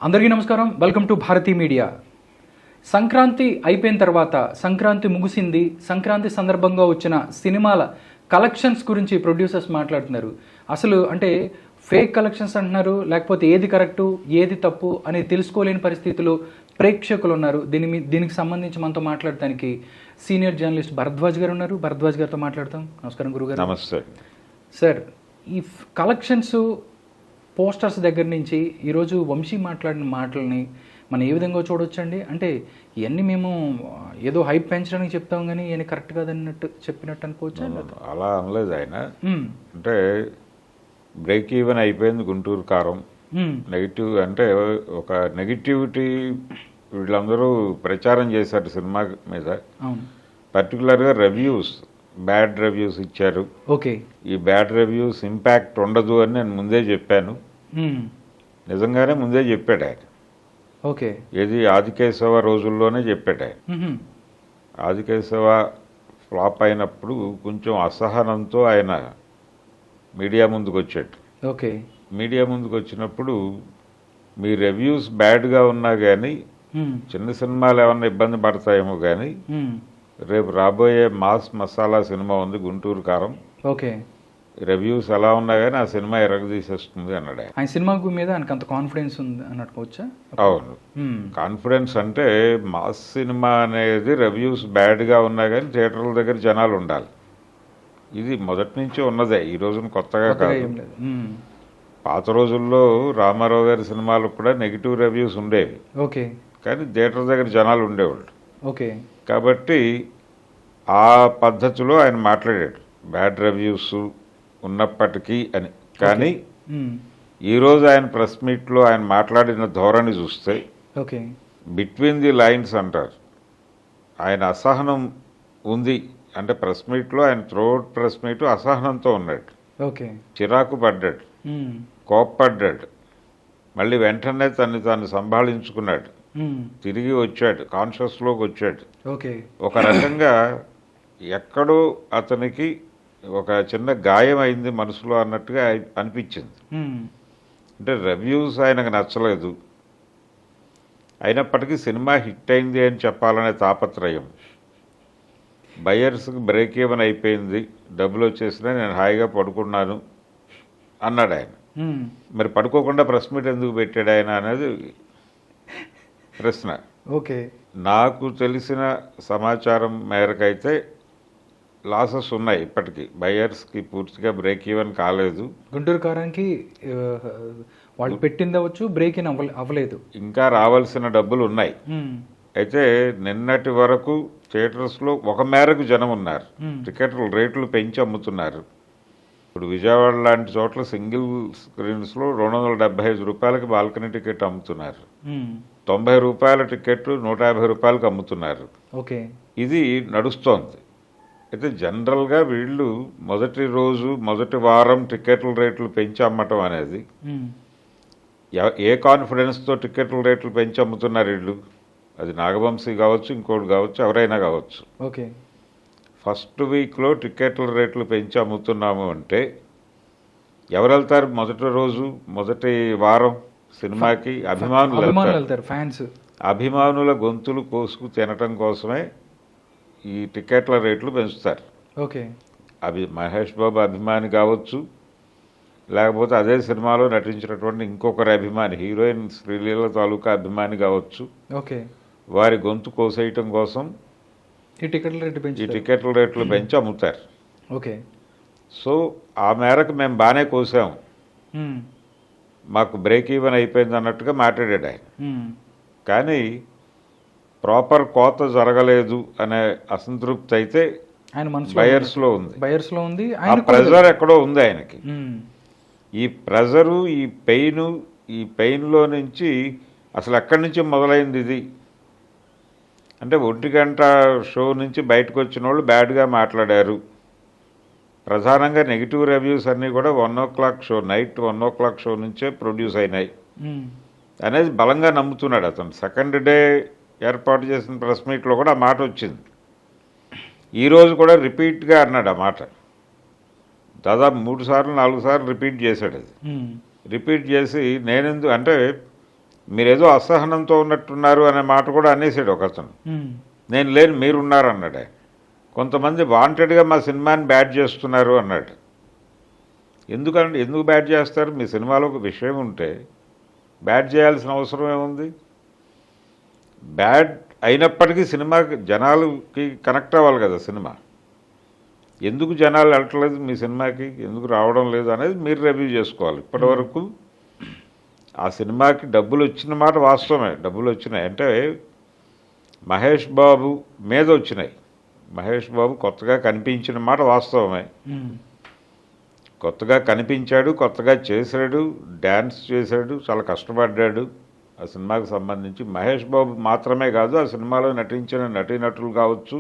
అందరికీ నమస్కారం. Welcome to Bharati media. Sankranti అయిపోయిన తర్వాత సంక్రాంతి ముగిసింది. సంక్రాంతి సందర్భంగా వచ్చిన సినిమాల కలెక్షన్స్ గురించి ప్రొడ్యూసర్స్ మాట్లాడుతున్నారు. అసలు అంటే ఫేక్ కలెక్షన్స్ అంటున్నారు, లేకపోతే ఏది కరెక్టు ఏది తప్పు అని తెలుసుకోలేని పరిస్థితుల్లో ప్రేక్షకులు ఉన్నారు. దీనికి సంబంధించి మనతో మాట్లాడటానికి సీనియర్ జర్నలిస్ట్ భరద్వాజ్ గారు ఉన్నారు. భరద్వాజ్ గారితో మాట్లాడతాం. నమస్కారం గురుగారు. నమస్తే సార్. ఈ కలెక్షన్స్ పోస్టర్స్ దగ్గర నుంచి ఈరోజు వంశీ మాట్లాడిన మాటలని మనం ఏ విధంగా చూడొచ్చండి? అంటే ఇవన్నీ మేము ఏదో హైప్ పెంచడానికి చెప్తాం కానీ ఇవన్నీ కరెక్ట్ కాదన్నట్టు చెప్పినట్టు అనుకోవచ్చు. అలా అనలేదు ఆయన. అంటే బ్రేక్ ఈవెన్ అయిపోయింది గుంటూరు కారం. నెగిటివ్ అంటే ఒక నెగిటివిటీ వీళ్ళందరూ ప్రచారం చేశారు సినిమా మీద. పర్టికులర్గా రివ్యూస్, బ్యాడ్ రివ్యూస్ ఇచ్చారు. ఓకే, ఈ బ్యాడ్ రివ్యూస్ ఇంపాక్ట్ ఉండదు అని నేను ముందే చెప్పాను. నిజంగానే ముందే చెప్పాడు ఆయన. ఓకే, ఏది ఆదికేశవ రోజుల్లోనే చెప్పాడు ఆయన. ఆదికేశవ ఫ్లాప్ అయినప్పుడు కొంచెం అసహనంతో ఆయన మీడియా ముందుకు వచ్చాడు. ఓకే, మీడియా ముందుకు వచ్చినప్పుడు మీ రివ్యూస్ బ్యాడ్గా ఉన్నా కానీ చిన్న సినిమాలు ఏమన్నా ఇబ్బంది పడతాయేమో కానీ రేపు రాబోయే మాస్ మసాలా సినిమా ఉంది గుంటూరు కారం. ఓకే, రివ్యూస్ ఎలా ఉన్నా కానీ ఆ సినిమా ఎరగదీసేస్తుంది అన్నాడు ఆయన. సినిమా మీద ఆయనకు అంత కాన్ఫిడెన్స్ ఉంది అన్నట్టుకోవచ్చా? అవును, కాన్ఫిడెన్స్ అంటే మాస్ సినిమా అనేది రివ్యూస్ బ్యాడ్గా ఉన్నా కానీ థియేటర్ల దగ్గర జనాలు ఉండాలి. ఇది మొదటి నుంచి ఉన్నదే, ఈ రోజున కొత్తగా కాదు. పాత రోజుల్లో రామారావు గారి సినిమాలకు కూడా నెగిటివ్ రివ్యూస్ ఉండేవి. ఓకే, కానీ థియేటర్ దగ్గర జనాలు ఉండేవాళ్ళు. ఓకే, కాబట్టి ఆ పద్ధతిలో ఆయన మాట్లాడాడు బ్యాడ్ రివ్యూస్ ఉన్నప్పటికీ అని. కానీ ఈరోజు ఆయన ప్రెస్ మీట్లో ఆయన మాట్లాడిన ధోరణి చూస్తే ఓకే, బిట్వీన్ ది లైన్స్ అంటారు. ఆయన అసహనం ఉంది అంటే ప్రెస్ మీట్లో ఆయన త్రూఅవుట్ ప్రెస్ మీట్ అసహనంతో ఉన్నాడు. ఓకే, చిరాకు పడ్డాడు, కోప్పడ్డాడు. మళ్ళీ వెంటనే తాను సంభాళించుకున్నాడు, తిరిగి వచ్చాడు, కాన్షియస్లోకి వచ్చాడు. ఓకే, ఒక రకంగా ఎక్కడో అతనికి ఒక చిన్న గాయం అయింది మనసులో అన్నట్టుగా అనిపించింది. అంటే రివ్యూస్ ఆయనకు నచ్చలేదు, అయినప్పటికీ సినిమా హిట్ అయింది అని చెప్పాలనే తాపత్రయం. బయర్స్కి బ్రేక్ ఈవెన్ అయిపోయింది, డబ్బులు వచ్చేసినా నేను హాయిగా పడుకున్నాను అన్నాడు ఆయన. మరి పడుకోకుండా ప్రెస్ మీట్ ఎందుకు పెట్టాడు ఆయన అనేది ప్రశ్న. ఓకే, నాకు తెలిసిన సమాచారం మేరకైతే లాసెస్ ఉన్నాయి ఇప్పటికీ. బయర్స్కి పూర్తిగా బ్రేక్ ఈవెన్ కాలేదు. గుంటూరు కారానికి వాళ్ళు పెట్టిందవచ్చు, బ్రేక్ ఇన్ అవ్వలేదు, ఇంకా రావాల్సిన డబ్బులు ఉన్నాయి. అయితే నిన్నటి వరకు థియేటర్స్లో ఒక మేరకు జనం ఉన్నారు. టికెట్ల రేట్లు పెంచి అమ్ముతున్నారు. ఇప్పుడు విజయవాడ లాంటి చోట్ల సింగిల్ స్క్రీన్స్లో 275 రూపాయలకి బాల్కనీ టికెట్ అమ్ముతున్నారు. 90 రూపాయల టికెట్ 150 రూపాయలకి అమ్ముతున్నారు. ఓకే, ఇది నడుస్తోంది. అయితే జనరల్గా వీళ్ళు మొదటి రోజు మొదటి వారం టికెట్ల రేట్లు పెంచి అమ్మటం అనేది ఏ కాన్ఫిడెన్స్తో టికెట్ల రేట్లు పెంచి అమ్ముతున్నారు వీళ్ళు? అది నాగవంశీ కావచ్చు, ఇంకోటి కావచ్చు, ఎవరైనా కావచ్చు. ఓకే, ఫస్ట్ వీక్లో టికెట్ల రేట్లు పెంచి అమ్ముతున్నాము అంటే ఎవరు వెళ్తారు? మొదటి రోజు మొదటి వారం సినిమాకి అభిమానులు వెళ్తారు. ఫ్యాన్స్, అభిమానుల గొంతులు కోసుకు తినటం కోసమే ఈ టికెట్ల రేట్లు పెంచుతారు. ఓకే, మహేష్ బాబు అభిమాని కావచ్చు, లేకపోతే అదే సినిమాలో నటించినటువంటి ఇంకొకరి అభిమాని, హీరోయిన్ శ్రీలీల తాలూకా అభిమాని కావచ్చు. ఓకే, వారి గొంతు కోసేయటం కోసం ఈ టికెట్ల రేట్లు పెంచి అమ్ముతారు. ఓకే, సో ఆ మేరకు మేము బాగానే కోసాము, మాకు బ్రేక్ ఈవెన్ అయిపోయింది అన్నట్టుగా మాట్లాడాడు ఆయన. కానీ ప్రాపర్ కోత జరగలేదు అనే అసంతృప్తి అయితే బయర్స్లో ఉంది. ఆ ప్రెజర్ ఎక్కడో ఉంది ఆయనకి. ఈ ప్రెజరు, ఈ పెయిన్లో నుంచి అసలు ఎక్కడి నుంచి మొదలైంది ఇది అంటే 1 గంట షో నుంచి బయటకు వచ్చిన వాళ్ళు బ్యాడ్గా మాట్లాడారు. ప్రధానంగా నెగిటివ్ రివ్యూస్ అన్నీ కూడా 1 o'clock show, night 1 o'clock show నుంచే ప్రొడ్యూస్ అయినాయి అనేది బలంగా నమ్ముతున్నాడు అతను. సెకండ్ డే ఏర్పాటు చేసిన ప్రెస్ మీట్లో కూడా ఆ మాట వచ్చింది. ఈరోజు కూడా రిపీట్గా అన్నాడు ఆ మాట. దాదాపు 3 సార్లు 4 సార్లు రిపీట్ చేశాడు. అది రిపీట్ చేసి నేనెందుకు అంటే మీరేదో అసహనంతో ఉన్నట్టున్నారు అనే మాట కూడా అనేసాడు ఒక అతను. నేను లేను మీరున్నారు అన్నాడు ఆయన. కొంతమంది వాంటెడ్గా మా సినిమాని బ్యాడ్ చేస్తున్నారు అన్నాడు. ఎందుకు బ్యాడ్ చేస్తారు? మీ సినిమాలో ఒక విషయం ఉంటే బ్యాడ్ చేయాల్సిన అవసరం ఏముంది? బ్యాడ్ అయినప్పటికీ సినిమాకి జనాలకి కనెక్ట్ అవ్వాలి కదా సినిమా. ఎందుకు జనాలు వెళ్ళట్లేదు మీ సినిమాకి, ఎందుకు రావడం లేదు అనేది మీరు రివ్యూ చేసుకోవాలి. ఇప్పటివరకు ఆ సినిమాకి డబ్బులు వచ్చిన మాట వాస్తవమే, డబ్బులు వచ్చినాయి. అంటే మహేష్ బాబు మీద వచ్చినాయి. మహేష్ బాబు కొత్తగా కనిపించిన మాట వాస్తవమే. కొత్తగా కనిపించాడు, కొత్తగా చేశాడు, డ్యాన్స్ చేశాడు, చాలా కష్టపడ్డాడు. ఆ సినిమాకి సంబంధించి మహేష్ బాబు మాత్రమే కాదు, ఆ సినిమాలో నటించిన నటీనటులు కావచ్చు,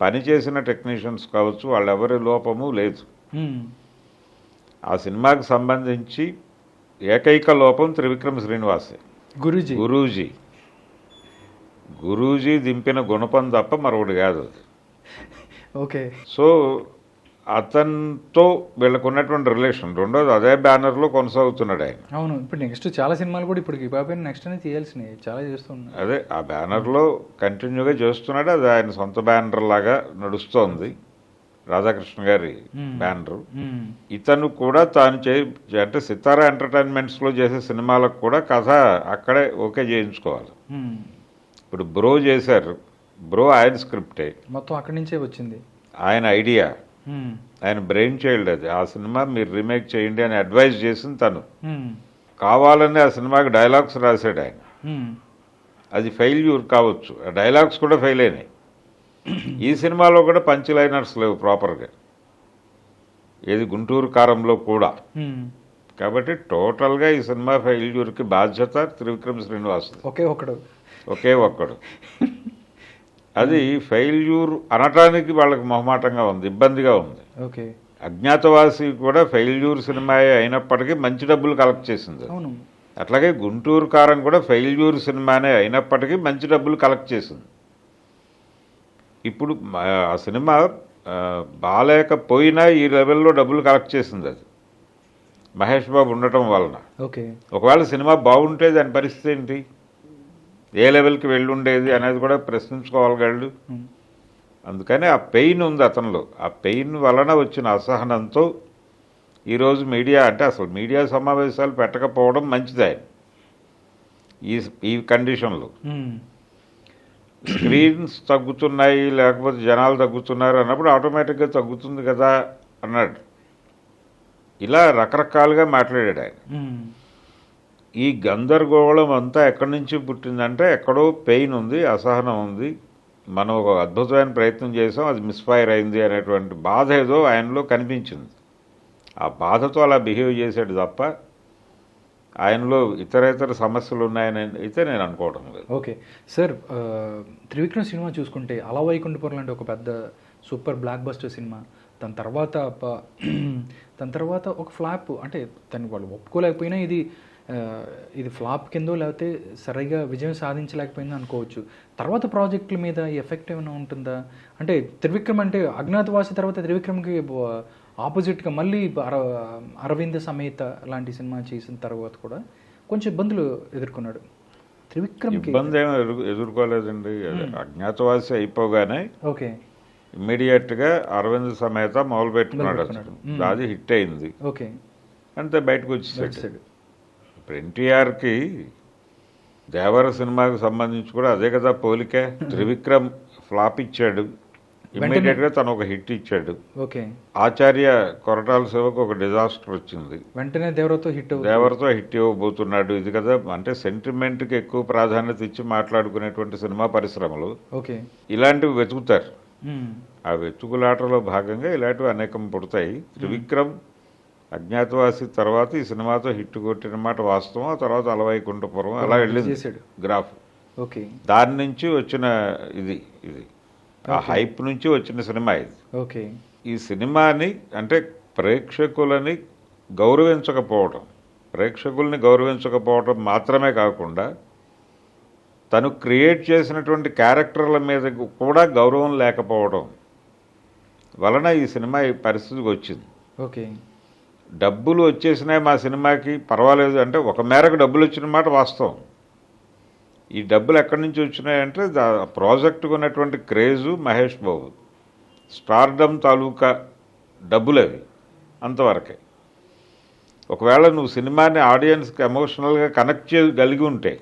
పనిచేసిన టెక్నీషియన్స్ కావచ్చు, వాళ్ళెవరి లోపము లేదు. ఆ సినిమాకి సంబంధించి ఏకైక లోపం త్రివిక్రమ్ శ్రీనివాసే, గురూజీ దింపిన గుణపం తప్ప మరొకటి కాదు అది. ఓకే. సో అతనితో వీళ్ళకు ఉన్నటువంటి రిలేషన్, రెండోది అదే బ్యానర్లో కొనసాగుతున్నాడు ఆయన. అవును, ఇప్పుడు నెక్స్ట్ చాలా సినిమాలు కూడా ఇప్పుడు ఈ బాబు నెక్స్ట్ అనేది తీయాల్సినవి చాలా చేస్తున్నాడు. అదే ఆ బ్యానర్లో కంటిన్యూగా చేస్తున్నాడు. అది ఆయన సొంత బ్యానర్ లాగా నడుస్తోంది, రాధాకృష్ణ గారి బ్యానరు. ఇతను కూడా తాను అంటే సితారా ఎంటర్టైన్మెంట్స్లో చేసే సినిమాలకు కూడా కథ అక్కడే ఓకే చేయించుకోవాలి. ఇప్పుడు బ్రో చేశారు, బ్రో ఆయన స్క్రిప్టే, మొత్తం అక్కడి నుంచే వచ్చింది, ఆయన ఐడియా, ఆయన బ్రెయిన్ చైల్డ్ అది. ఆ సినిమా మీరు రీమేక్ చేయండి అని అడ్వైజ్ చేసింది తను. కావాలని ఆ సినిమాకి డైలాగ్స్ రాశాడు ఆయన. అది ఫెయిల్యూర్ కావచ్చు, ఆ డైలాగ్స్ కూడా ఫెయిల్ అయినాయి. ఈ సినిమాలో కూడా పంచ్ లైనర్స్ లేవు ప్రాపర్గా, ఏది గుంటూరు కారంలో కూడా. కాబట్టి టోటల్గా ఈ సినిమా ఫెయిల్యూర్కి బాధ్యత త్రివిక్రమ్ శ్రీనివాస్. ఒకే ఒక్కడు. అది ఫెయిల్యూర్ అనటానికి వాళ్ళకి మొహమాటంగా ఉంది, ఇబ్బందిగా ఉంది. అజ్ఞాతవాసి కూడా ఫెయిల్యూర్ సినిమా అయినప్పటికీ మంచి డబ్బులు కలెక్ట్ చేసింది. అట్లాగే గుంటూరు కారం కూడా ఫెయిల్యూర్ సినిమానే అయినప్పటికీ మంచి డబ్బులు కలెక్ట్ చేసింది. ఇప్పుడు ఆ సినిమా బాలేకపోయినా ఈ లెవెల్లో డబ్బులు కలెక్ట్ చేసింది అది మహేష్ బాబు ఉండటం వలన. ఒకవేళ సినిమా బాగుంటే దాని పరిస్థితి ఏంటి, ఏ లెవెల్కి వెళ్ళుండేది అనేది కూడా ప్రశ్నించుకోగలగాడు. అందుకని ఆ పెయిన్ ఉంది అతనిలో. ఆ పెయిన్ వలన వచ్చిన అసహనంతో ఈరోజు మీడియా, అంటే అసలు మీడియా సమావేశాలు పెట్టకపోవడం మంచిదే ఈ కండిషన్లో. స్క్రీన్స్ తగ్గుతున్నాయి, లేకపోతే జనాలు తగ్గుతున్నారు అన్నప్పుడు ఆటోమేటిక్గా తగ్గుతుంది కదా అన్నాడు. ఇలా రకరకాలుగా మాట్లాడాడు ఆయన. ఈ గందరగోళం అంతా ఎక్కడి నుంచి పుట్టిందంటే ఎక్కడో పెయిన్ ఉంది, అసహనం ఉంది, మనం ఒక అద్భుతమైన ప్రయత్నం చేసాం, అది మిస్ఫైర్ అయింది అనేటువంటి బాధ ఏదో ఆయనలో కనిపించింది. ఆ బాధతో అలా బిహేవ్ చేశాడు తప్ప ఆయనలో ఇతర సమస్యలు ఉన్నాయని అయితే నేను అనుకోవడం లేదు. ఓకే సార్, త్రివిక్రమ్ సినిమా చూసుకుంటే అలా వైకుంఠపురం లాంటి ఒక పెద్ద సూపర్ బ్లాక్ బస్టర్ సినిమా, దాని తర్వాత ఒక ఫ్లాప్, అంటే దాన్ని వాళ్ళు ఒప్పుకోలేకపోయినా ఇది ఫ్లాప్ కిందో లేకపోతే సరిగా విజయం సాధించలేకపోయిందో అనుకోవచ్చు. తర్వాత ప్రాజెక్టుల మీద ఈ ఎఫెక్ట్ ఏమైనా ఉంటుందా? అంటే త్రివిక్రమ్ అంటే అజ్ఞాతవాసి తర్వాత త్రివిక్రమ్కి ఆపోజిట్గా మళ్ళీ అరవింద సమేత లాంటి సినిమా చేసిన తర్వాత కూడా కొంచెం ఇబ్బందులు ఎదుర్కొన్నాడు త్రివిక్రమ్. ఇబ్బంది ఏమో ఎదుర్కోలేదండి. అజ్ఞాతవాసి అయిపోగానే ఇమ్మీడియట్గా అరవింద సమేత మొదలు పెట్టుకున్నాడు. అది హిట్ అయింది, అంతే బయటకు వచ్చేసాడు. ఇప్పుడు ఎన్టీఆర్కి దేవర సినిమాకి సంబంధించి కూడా అదే కదా పోలిక. త్రివిక్రమ్ ఫ్లాప్ ఇచ్చాడు, ఇమ్మీడియట్గా తను ఒక హిట్ ఇచ్చాడు. ఆచార్య కొరటాల శివకు ఒక డిజాస్టర్ వచ్చింది, వెంటనే దేవరతో హిట్ ఇవ్వబోతున్నాడు. ఇది కదా అంటే సెంటిమెంట్కి ఎక్కువ ప్రాధాన్యత ఇచ్చి మాట్లాడుకునేటువంటి సినిమా పరిశ్రమలు ఇలాంటివి వెతుకుతారు. ఆ వెతుకులాటలో భాగంగా ఇలాంటివి అనేకం పుడతాయి. త్రివిక్రమ్ అజ్ఞాతవాసి తర్వాత ఈ సినిమాతో హిట్ కొట్టిన మాట వాస్తవం. ఆ తర్వాత అలవైకుంఠపురం అలా వెళ్ళింది గ్రాఫ్. దాని నుంచి వచ్చిన ఇది ఆ హైప్ నుంచి వచ్చిన సినిమా ఇది. ఈ సినిమాని అంటే ప్రేక్షకులని గౌరవించకపోవటం మాత్రమే కాకుండా తను క్రియేట్ చేసినటువంటి క్యారెక్టర్ల మీద కూడా గౌరవం లేకపోవడం వలన ఈ సినిమా ఈ పరిస్థితికి వచ్చింది. డబ్బులు వచ్చేసినాయి మా సినిమాకి పర్వాలేదు అంటే ఒక మేరకు డబ్బులు వచ్చిన మాట వాస్తవం. ఈ డబ్బులు ఎక్కడి నుంచి వచ్చినాయంటే ప్రాజెక్టుకు ఉన్నటువంటి క్రేజు మహేష్ బాబు స్టార్డమ్ తాలూకా డబ్బులు అవి అంతవరకే. ఒకవేళ నువ్వు సినిమాని ఆడియన్స్కి ఎమోషనల్గా కనెక్ట్ చేయగలిగి ఉంటే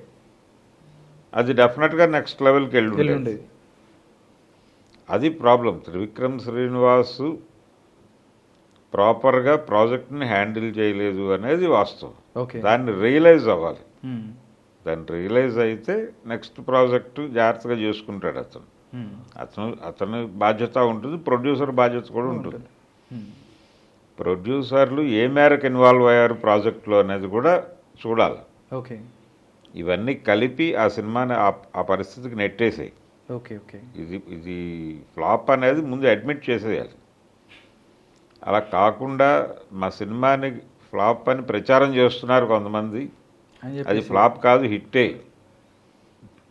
అది డెఫినెట్గా నెక్స్ట్ లెవెల్కి వెళ్ళి వెళ్ళుండేది. అది ప్రాబ్లం. త్రివిక్రమ్ శ్రీనివాస్ ప్రాపర్గా ప్రాజెక్ట్ని హ్యాండిల్ చేయలేదు అనేది వాస్తవం. ఓకే. దాన్ని రియలైజ్ అవ్వాలి. మ్మ్. దాన్ని రియలైజ్ అయితే నెక్స్ట్ ప్రాజెక్టు జాగ్రత్తగా చేసుకుంటాడు అతను. మ్మ్. అతను బాధ్యత ఉంటుంది, ప్రొడ్యూసర్ బాధ్యత కూడా ఉంటుంది. మ్మ్. ప్రొడ్యూసర్లు ఏ మేరకు ఇన్వాల్వ్ అయ్యారు ప్రాజెక్టులో అనేది కూడా చూడాలి. ఓకే. ఇవన్నీ కలిపి ఆ సినిమాని ఆ పరిస్థితికి నెట్టేసాయి. ఓకే. ఓకే. ఇది ఫ్లాప్ అనేది ముందు అడ్మిట్ చేసేయాలి. అలా కాకుండా మా సినిమాని ఫ్లాప్ అని ప్రచారం చేస్తున్నారు కొంతమంది. అని అది చెప్పేసి ఫ్లాప్ కాదు, హిట్టే.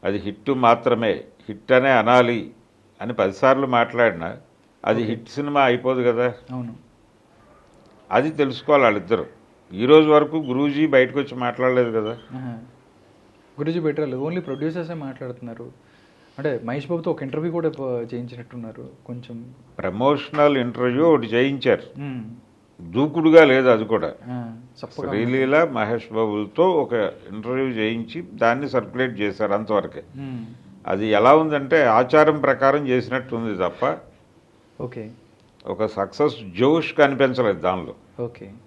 అది హిట్ మాత్రమే, హిట్ అనే అనాలి అని 10 సార్లు మాట్లాడినా అది హిట్ సినిమా అయిపోదు కదా. అవును. అది తెలుసుకోవాలి వాళ్ళిద్దరు. ఈరోజు వరకు గురూజీ బయటకు వచ్చి మాట్లాడలేదు కదా. గురుజీ బెటర్ ఓన్లీ ప్రొడ్యూసర్సే మాట్లాడుతున్నారు. అంటే మహేష్ బాబుతో ఒక ఇంటర్వ్యూ కూడా చేయించినట్టున్నారు కొంచెం. ప్రమోషనల్ ఇంటర్వ్యూ ఒకటి చేయించారు, మ్మ్. దూకుడుగా లేదు అది కూడా. చప్పగా శ్రీలీల మహేష్ బాబులతో ఒక ఇంటర్వ్యూ చేయించి దాన్ని సర్క్యులేట్ చేశారు అంతవరకే. మ్మ్. అది ఎలా ఉందంటే ఆచారం ప్రకారం చేసినట్టుంది తప్ప ఓకే. ఒక సక్సెస్ జోష్ కనిపించలేదు దానిలో. ఓకే.